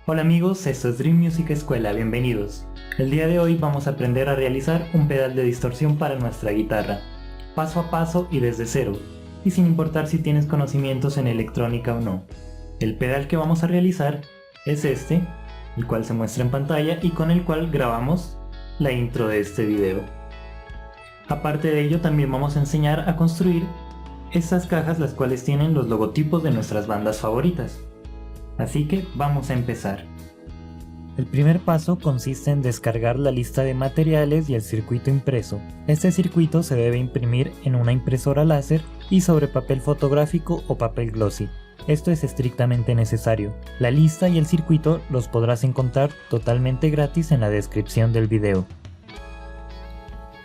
Hola amigos, esto es Dream Music Escuela, bienvenidos. El día de hoy vamos a aprender a realizar un pedal de distorsión para nuestra guitarra, paso a paso y desde cero, y sin importar si tienes conocimientos en electrónica o no. El pedal que vamos a realizar es este, el cual se muestra en pantalla y con el cual grabamos la intro de este video. Aparte de ello, también vamos a enseñar a construir estas cajas, las cuales tienen los logotipos de nuestras bandas favoritas. Así que vamos a empezar. El primer paso consiste en descargar la lista de materiales y el circuito impreso. Este circuito se debe imprimir en una impresora láser y sobre papel fotográfico o papel glossy. Esto es estrictamente necesario. La lista y el circuito los podrás encontrar totalmente gratis en la descripción del video.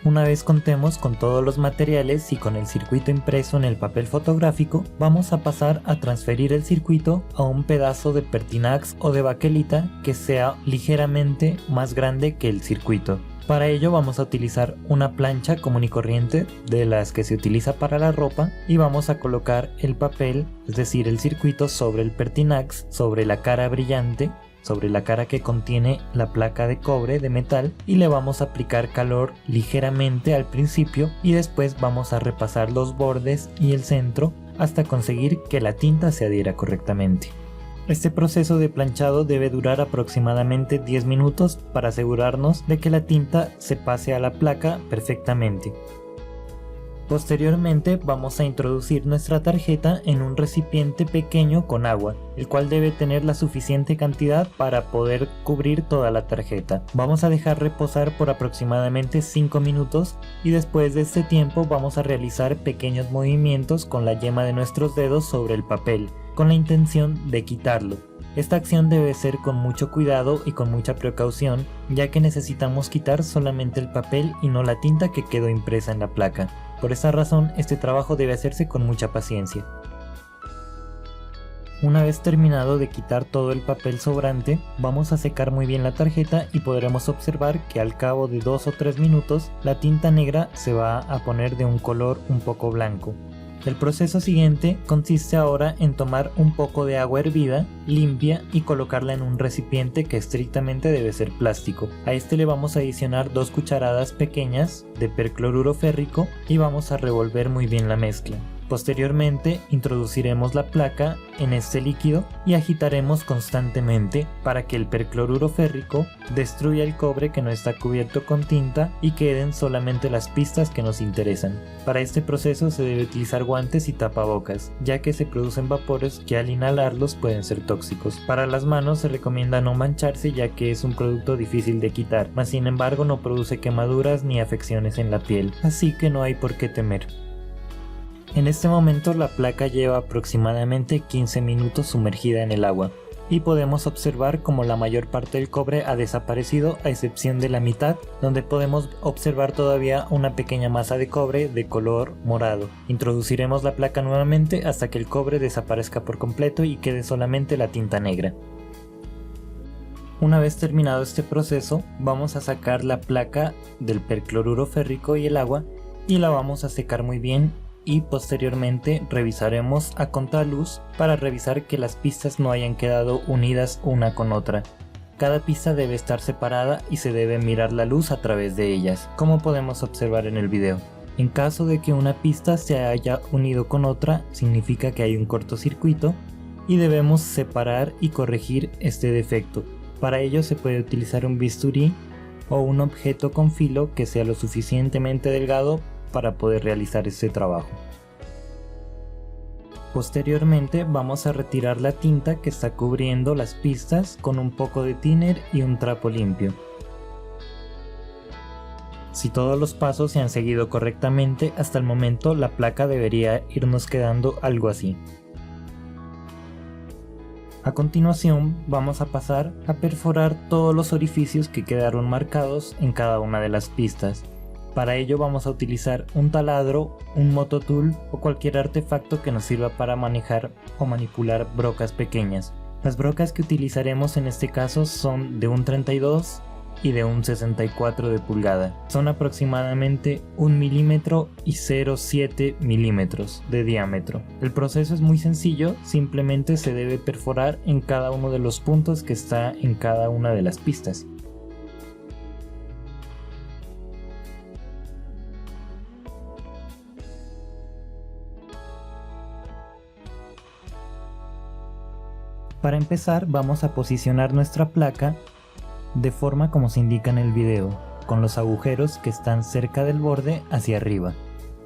Una vez contemos con todos los materiales y con el circuito impreso en el papel fotográfico, vamos a pasar a transferir el circuito a un pedazo de pertinax o de baquelita que sea ligeramente más grande que el circuito. Para ello vamos a utilizar una plancha común y corriente de las que se utiliza para la ropa y vamos a colocar el papel, es decir el circuito, sobre el pertinax, sobre la cara brillante, sobre la cara que contiene la placa de cobre de metal, y le vamos a aplicar calor ligeramente al principio y después vamos a repasar los bordes y el centro hasta conseguir que la tinta se adhiera correctamente. Este proceso de planchado debe durar aproximadamente 10 minutos para asegurarnos de que la tinta se pase a la placa perfectamente. Posteriormente vamos a introducir nuestra tarjeta en un recipiente pequeño con agua, el cual debe tener la suficiente cantidad para poder cubrir toda la tarjeta. Vamos a dejar reposar por aproximadamente 5 minutos y después de este tiempo vamos a realizar pequeños movimientos con la yema de nuestros dedos sobre el papel, con la intención de quitarlo. Esta acción debe ser con mucho cuidado y con mucha precaución, ya que necesitamos quitar solamente el papel y no la tinta que quedó impresa en la placa. Por esta razón, este trabajo debe hacerse con mucha paciencia. Una vez terminado de quitar todo el papel sobrante, vamos a secar muy bien la tarjeta y podremos observar que al cabo de 2 o 3 minutos la tinta negra se va a poner de un color un poco blanco. El proceso siguiente consiste ahora en tomar un poco de agua hervida, limpia, y colocarla en un recipiente que estrictamente debe ser plástico. A este le vamos a adicionar 2 cucharadas pequeñas de percloruro férrico y vamos a revolver muy bien la mezcla. Posteriormente introduciremos la placa en este líquido y agitaremos constantemente para que el percloruro férrico destruya el cobre que no está cubierto con tinta y queden solamente las pistas que nos interesan. Para este proceso se debe utilizar guantes y tapabocas, ya que se producen vapores que al inhalarlos pueden ser tóxicos. Para las manos se recomienda no mancharse, ya que es un producto difícil de quitar, mas sin embargo no produce quemaduras ni afecciones en la piel, así que no hay por qué temer. En este momento la placa lleva aproximadamente 15 minutos sumergida en el agua y podemos observar como la mayor parte del cobre ha desaparecido, a excepción de la mitad, donde podemos observar todavía una pequeña masa de cobre de color morado. Introduciremos la placa nuevamente hasta que el cobre desaparezca por completo y quede solamente la tinta negra. Una vez terminado este proceso, vamos a sacar la placa del percloruro férrico y el agua y la vamos a secar muy bien, y posteriormente revisaremos a contraluz para revisar que las pistas no hayan quedado unidas una con otra. Cada pista debe estar separada y se debe mirar la luz a través de ellas, como podemos observar en el video. En caso de que una pista se haya unido con otra, significa que hay un cortocircuito y debemos separar y corregir este defecto. Para ello se puede utilizar un bisturí o un objeto con filo que sea lo suficientemente delgado para poder realizar este trabajo. Posteriormente vamos a retirar la tinta que está cubriendo las pistas con un poco de thinner y un trapo limpio. Si todos los pasos se han seguido correctamente hasta el momento, la placa debería irnos quedando algo así. A continuación vamos a pasar a perforar todos los orificios que quedaron marcados en cada una de las pistas. Para ello vamos a utilizar un taladro, un mototool o cualquier artefacto que nos sirva para manejar o manipular brocas pequeñas. Las brocas que utilizaremos en este caso son de un 32 y de un 64 de pulgada. Son aproximadamente 1 milímetro y 0,7 milímetros de diámetro. El proceso es muy sencillo, simplemente se debe perforar en cada uno de los puntos que está en cada una de las pistas. Para empezar, vamos a posicionar nuestra placa de forma como se indica en el video, con los agujeros que están cerca del borde hacia arriba.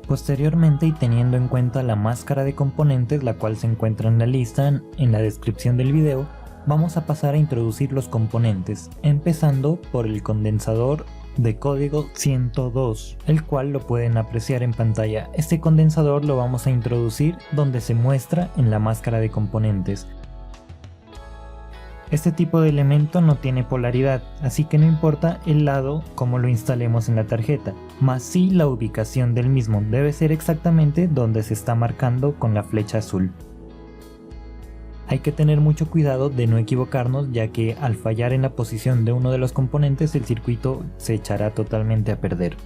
Posteriormente, y teniendo en cuenta la máscara de componentes, la cual se encuentra en la lista en la descripción del video, vamos a pasar a introducir los componentes, empezando por el condensador de código 102, el cual lo pueden apreciar en pantalla. Este condensador lo vamos a introducir donde se muestra en la máscara de componentes. Este tipo de elemento no tiene polaridad, así que no importa el lado como lo instalemos en la tarjeta, más sí la ubicación del mismo debe ser exactamente donde se está marcando con la flecha azul. Hay que tener mucho cuidado de no equivocarnos, ya que al fallar en la posición de uno de los componentes el circuito se echará totalmente a perder.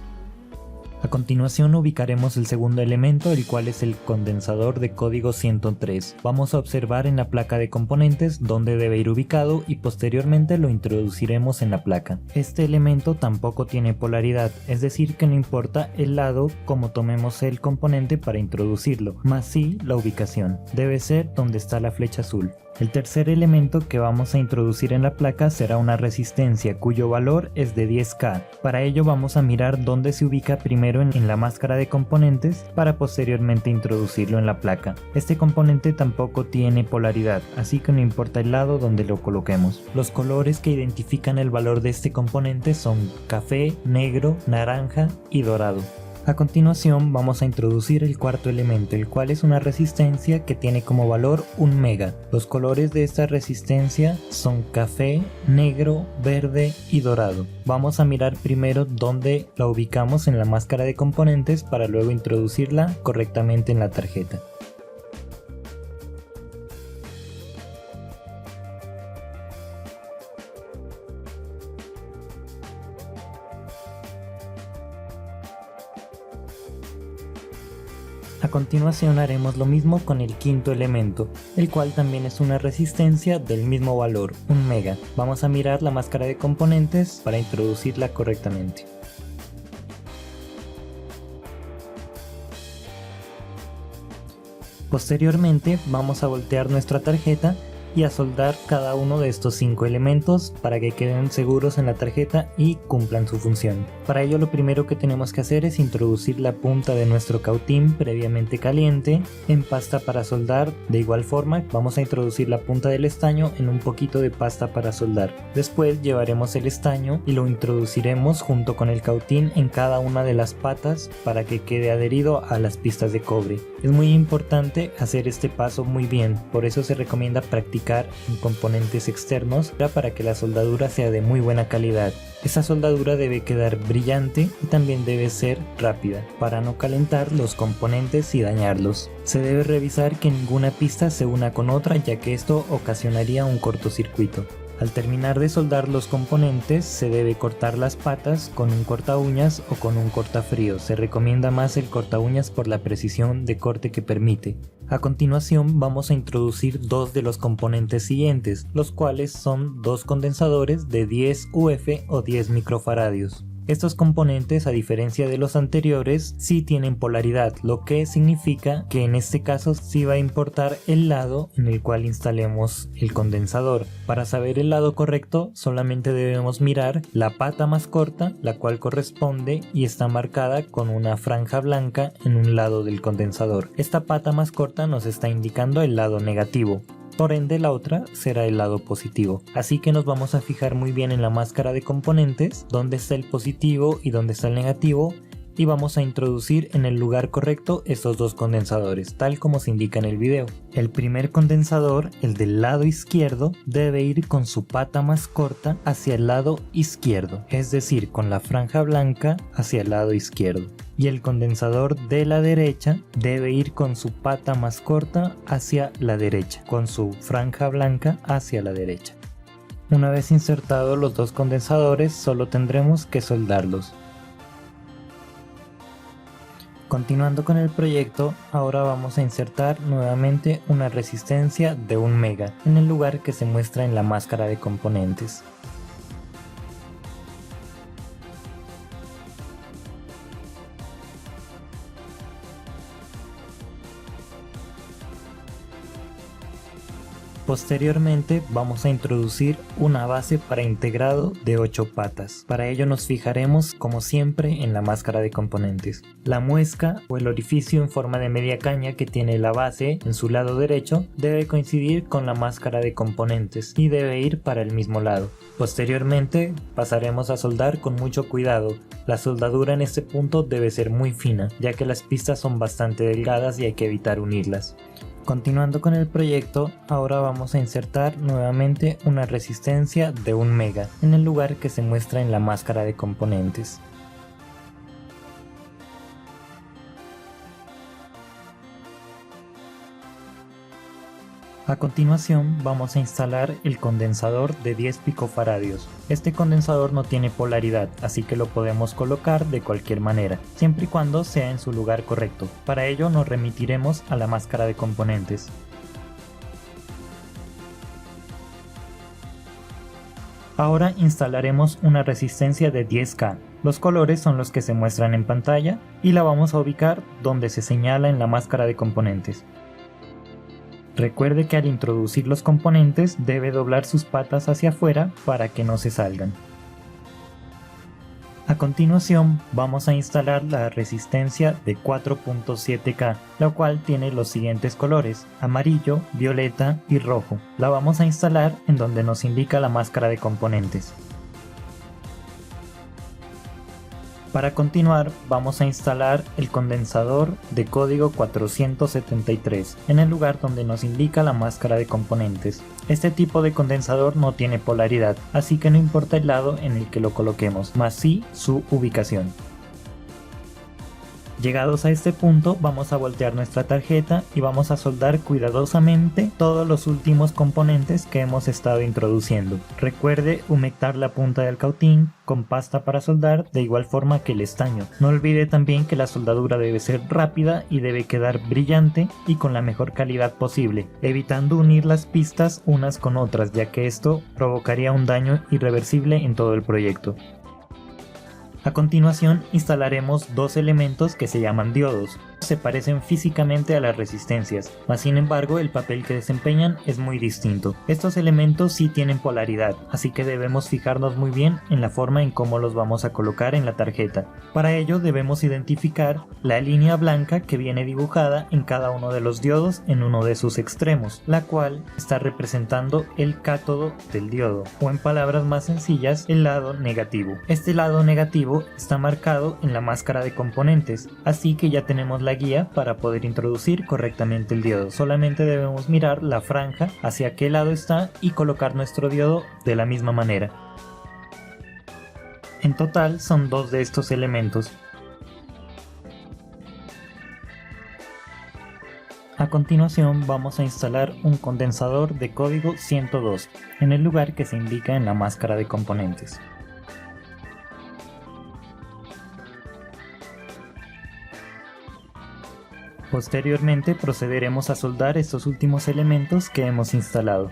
A continuación ubicaremos el segundo elemento, el cual es el condensador de código 103. Vamos a observar en la placa de componentes dónde debe ir ubicado y posteriormente lo introduciremos en la placa. Este elemento tampoco tiene polaridad, es decir que no importa el lado como tomemos el componente para introducirlo, más sí la ubicación. Debe ser donde está la flecha azul. El tercer elemento que vamos a introducir en la placa será una resistencia cuyo valor es de 10K. Para ello vamos a mirar dónde se ubica primero en la máscara de componentes para posteriormente introducirlo en la placa. Este componente tampoco tiene polaridad, así que no importa el lado donde lo coloquemos. Los colores que identifican el valor de este componente son café, negro, naranja y dorado. A continuación vamos a introducir el cuarto elemento, el cual es una resistencia que tiene como valor 1 mega. Los colores de esta resistencia son café, negro, verde y dorado. Vamos a mirar primero dónde la ubicamos en la máscara de componentes para luego introducirla correctamente en la tarjeta. A continuación haremos lo mismo con el quinto elemento, el cual también es una resistencia del mismo valor, 1 mega. Vamos a mirar la máscara de componentes para introducirla correctamente. Posteriormente vamos a voltear nuestra tarjeta y a soldar cada uno de estos 5 elementos para que queden seguros en la tarjeta y cumplan su función. Para ello lo primero que tenemos que hacer es introducir la punta de nuestro cautín previamente caliente en pasta para soldar. De igual forma vamos a introducir la punta del estaño en un poquito de pasta para soldar. Después llevaremos el estaño y lo introduciremos junto con el cautín en cada una de las patas para que quede adherido a las pistas de cobre. Es muy importante hacer este paso muy bien, por eso se recomienda practicar en componentes externos para que la soldadura sea de muy buena calidad. Esa soldadura debe quedar brillante y también debe ser rápida para no calentar los componentes y dañarlos. Se debe revisar que ninguna pista se una con otra, ya que esto ocasionaría un cortocircuito. Al terminar de soldar los componentes se debe cortar las patas con un corta uñas o con un cortafrío. Se recomienda más el corta uñas por la precisión de corte que permite. A continuación vamos a introducir dos de los componentes siguientes, los cuales son dos condensadores de 10 UF o 10 microfaradios. Estos componentes, a diferencia de los anteriores, sí tienen polaridad, lo que significa que en este caso sí va a importar el lado en el cual instalemos el condensador. Para saber el lado correcto, solamente debemos mirar la pata más corta, la cual corresponde y está marcada con una franja blanca en un lado del condensador. Esta pata más corta nos está indicando el lado negativo. Por ende la otra será el lado positivo. Así que nos vamos a fijar muy bien en la máscara de componentes, dónde está el positivo y dónde está el negativo, y vamos a introducir en el lugar correcto estos dos condensadores, tal como se indica en el video. El primer condensador, el del lado izquierdo, debe ir con su pata más corta hacia el lado izquierdo, es decir, con la franja blanca hacia el lado izquierdo. Y el condensador de la derecha debe ir con su pata más corta hacia la derecha, con su franja blanca hacia la derecha. Una vez insertados los dos condensadores, solo tendremos que soldarlos. Continuando con el proyecto, ahora vamos a insertar nuevamente una resistencia de 1 mega en el lugar que se muestra en la máscara de componentes. Posteriormente vamos a introducir una base para integrado de 8 patas. Para ello nos fijaremos como siempre en la máscara de componentes. La muesca o el orificio en forma de media caña que tiene la base en su lado derecho debe coincidir con la máscara de componentes y debe ir para el mismo lado. Posteriormente pasaremos a soldar con mucho cuidado. La soldadura en este punto debe ser muy fina, ya que las pistas son bastante delgadas y hay que evitar unirlas. Continuando con el proyecto, ahora vamos a insertar nuevamente una resistencia de 1 mega en el lugar que se muestra en la máscara de componentes. A continuación vamos a instalar el condensador de 10 picofaradios. Este condensador no tiene polaridad, así que lo podemos colocar de cualquier manera, siempre y cuando sea en su lugar correcto. Para ello nos remitiremos a la máscara de componentes. Ahora instalaremos una resistencia de 10K. Los colores son los que se muestran en pantalla y la vamos a ubicar donde se señala en la máscara de componentes. Recuerde que al introducir los componentes debe doblar sus patas hacia afuera para que no se salgan. A continuación vamos a instalar la resistencia de 4.7K, la cual tiene los siguientes colores: amarillo, violeta y rojo. La vamos a instalar en donde nos indica la máscara de componentes. Para continuar vamos a instalar el condensador de código 473 en el lugar donde nos indica la máscara de componentes. Este tipo de condensador no tiene polaridad, así que no importa el lado en el que lo coloquemos, más sí su ubicación. Llegados a este punto vamos a voltear nuestra tarjeta y vamos a soldar cuidadosamente todos los últimos componentes que hemos estado introduciendo. Recuerde humectar la punta del cautín con pasta para soldar de igual forma que el estaño. No olvide también que la soldadura debe ser rápida y debe quedar brillante y con la mejor calidad posible, evitando unir las pistas unas con otras, ya que esto provocaría un daño irreversible en todo el proyecto. A continuación instalaremos dos elementos que se llaman diodos. Se parecen físicamente a las resistencias, mas sin embargo el papel que desempeñan es muy distinto. Estos elementos sí tienen polaridad, así que debemos fijarnos muy bien en la forma en cómo los vamos a colocar en la tarjeta. Para ello debemos identificar la línea blanca que viene dibujada en cada uno de los diodos en uno de sus extremos, la cual está representando el cátodo del diodo, o en palabras más sencillas, el lado negativo. Este lado negativo está marcado en la máscara de componentes, así que ya tenemos la guía para poder introducir correctamente el diodo. Solamente debemos mirar la franja hacia qué lado está y colocar nuestro diodo de la misma manera. En total son dos de estos elementos. A continuación vamos a instalar un condensador de código 102 en el lugar que se indica en la máscara de componentes. Posteriormente procederemos a soldar estos últimos elementos que hemos instalado.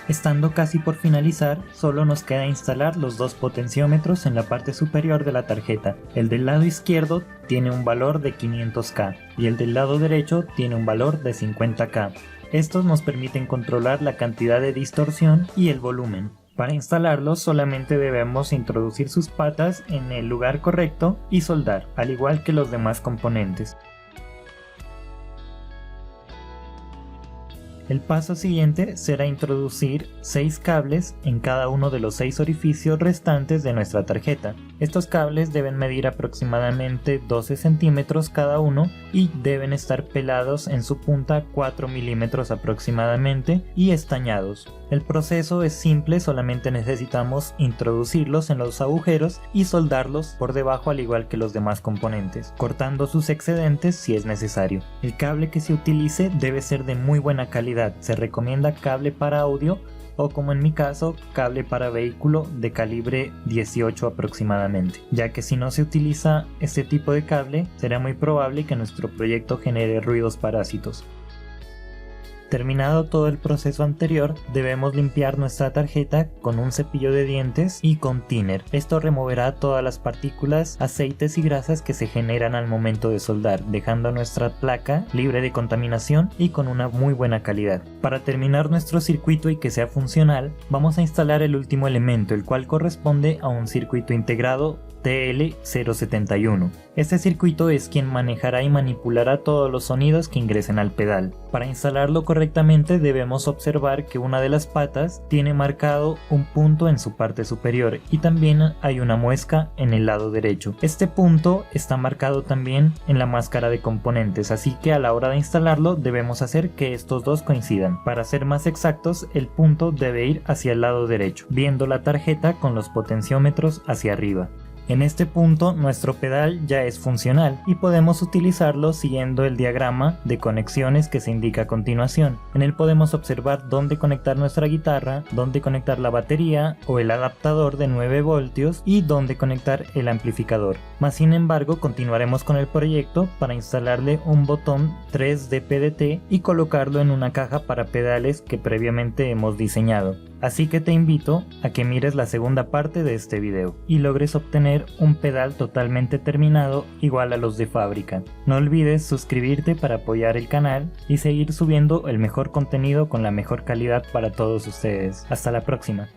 Estando casi por finalizar, solo nos queda instalar los dos potenciómetros en la parte superior de la tarjeta. El del lado izquierdo tiene un valor de 500K y el del lado derecho tiene un valor de 50K. Estos nos permiten controlar la cantidad de distorsión y el volumen. Para instalarlos solamente debemos introducir sus patas en el lugar correcto y soldar, al igual que los demás componentes. El paso siguiente será introducir 6 cables en cada uno de los 6 orificios restantes de nuestra tarjeta. Estos cables deben medir aproximadamente 12 centímetros cada uno y deben estar pelados en su punta 4 milímetros aproximadamente y estañados. El proceso es simple, solamente necesitamos introducirlos en los agujeros y soldarlos por debajo al igual que los demás componentes, cortando sus excedentes si es necesario. El cable que se utilice debe ser de muy buena calidad, se recomienda cable para audio o, como en mi caso, cable para vehículo de calibre 18 aproximadamente, ya que si no se utiliza este tipo de cable será muy probable que nuestro proyecto genere ruidos parásitos. Terminado todo el proceso anterior, debemos limpiar nuestra tarjeta con un cepillo de dientes y con thinner. Esto removerá todas las partículas, aceites y grasas que se generan al momento de soldar, dejando nuestra placa libre de contaminación y con una muy buena calidad. Para terminar nuestro circuito y que sea funcional, vamos a instalar el último elemento, el cual corresponde a un circuito integrado TL071. Este circuito es quien manejará y manipulará todos los sonidos que ingresen al pedal. Para instalarlo correctamente debemos observar que una de las patas tiene marcado un punto en su parte superior y también hay una muesca en el lado derecho. Este punto está marcado también en la máscara de componentes, así que a la hora de instalarlo debemos hacer que estos dos coincidan. Para ser más exactos, el punto debe ir hacia el lado derecho, viendo la tarjeta con los potenciómetros hacia arriba. En este punto nuestro pedal ya es funcional y podemos utilizarlo siguiendo el diagrama de conexiones que se indica a continuación. En él podemos observar dónde conectar nuestra guitarra, dónde conectar la batería o el adaptador de 9 voltios y dónde conectar el amplificador. Mas sin embargo continuaremos con el proyecto para instalarle un botón 3D PDT y colocarlo en una caja para pedales que previamente hemos diseñado. Así que te invito a que mires la segunda parte de este video y logres obtener un pedal totalmente terminado igual a los de fábrica. No olvides suscribirte para apoyar el canal y seguir subiendo el mejor contenido con la mejor calidad para todos ustedes. Hasta la próxima.